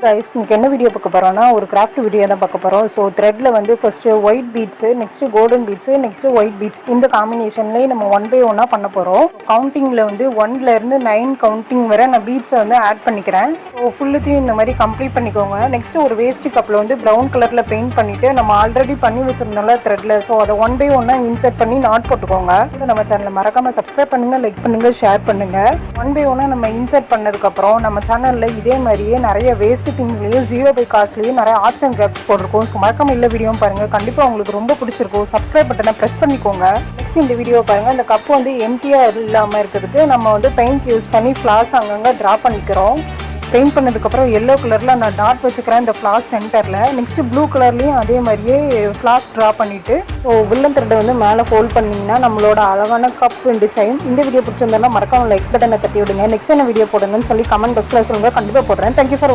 Guys இன்னைக்கு என்ன video பார்க்க போகிறோம்னா ஒரு கிராஃப்ட் வீடியோ தான் பார்க்க போகிறோம். ஸோ த்ரெட்டில் வந்து first white beads, next golden beads, next white beads இந்த காம்பினேஷன்லேயே நம்ம ஒன் பை ஒன்னாக பண்ண போகிறோம். கவுண்டிங்கில் வந்து 1லேருந்து 9 கவுண்டிங் வரை நான் பீட்ஸை வந்து ஆட் பண்ணிக்கிறேன். ஸோ ஃபுல்லுத்தையும் இந்த மாதிரி கம்ப்ளீட் பண்ணிக்கோங்க. நெக்ஸ்ட்டு ஒரு வேஸ்ட் கப்பில் வந்து ப்ரௌன் கலரில் பெயிண்ட் பண்ணிவிட்டு நம்ம ஆல்ரெடி பண்ணி வச்சுருந்தோம்ல த்ரெட்டில், ஸோ அதை ஒன் பை ஒன்னாக இன்சர்ட் பண்ணி நாட் போட்டுக்கோங்க. நம்ம சேனலை மறக்காமல் சப்ஸ்கிரைப் பண்ணுங்கள், லைக் பண்ணுங்கள், ஷேர் பண்ணுங்கள். ஒன் பை ஒன்னாக நம்ம இன்சர்ட் பண்ணதுக்கப்புறம் நம்ம சேனலில் இதே மாதிரியே நிறைய வேஸ்ட் திங்லேயும் 0 பை காஸ்ட்லேயும் நிறைய ஆர்ட்ஸ் அண்ட் கிராஃப்ட்ஸ் போட்டிருக்கோம். ஸோ மறக்காம இல்லை வீடியோவும் பாருங்கள், கண்டிப்பாக உங்களுக்கு ரொம்ப பிடிச்சிருக்கும். சப்ஸ்கிரைப் பட்டனை ப்ரெஸ் பண்ணிக்கோங்க. நெக்ஸ்ட் இந்த வீடியோ பாருங்கள். இந்த கப்பு வந்து எம்டியாக இல்லாமல் இருக்கிறதுக்கு நம்ம வந்து பெயிண்ட் யூஸ் பண்ணி ஃப்ளார்ஸ் அங்கங்கே ட்ரா பண்ணிக்கிறோம். பெயிண்ட் பண்ணதுக்கப்புறம் எல்லோ கலரில் நான் டாட் வச்சுக்கிறேன் இந்த ஃப்ளார்ஸ் சென்டரில். நெக்ஸ்ட்டு ப்ளூ கலர்லேயும் அதே மாதிரியே ஃப்ளார்ஸ் ட்ரா பண்ணிவிட்டு ஸோ வில்லன் த்ரெட்டை வந்து மேலே ஃபோல்ட் பண்ணிங்கன்னா நம்மளோட அழகான கப் அண்ட் செயின். இந்த வீடியோ பிடிச்சிருந்தோம்னா மறக்காம லைக் பட்டனை தட்டி விடுங்க. நெக்ஸ்ட் என்ன வீடியோ போடுங்கன்னு சொல்லி கமெண்ட் பாக்ஸில் சொல்லுங்கள், கண்டிப்பாக போடுறேன். தேங்க்யூ ஃபார் வாட்சிங்.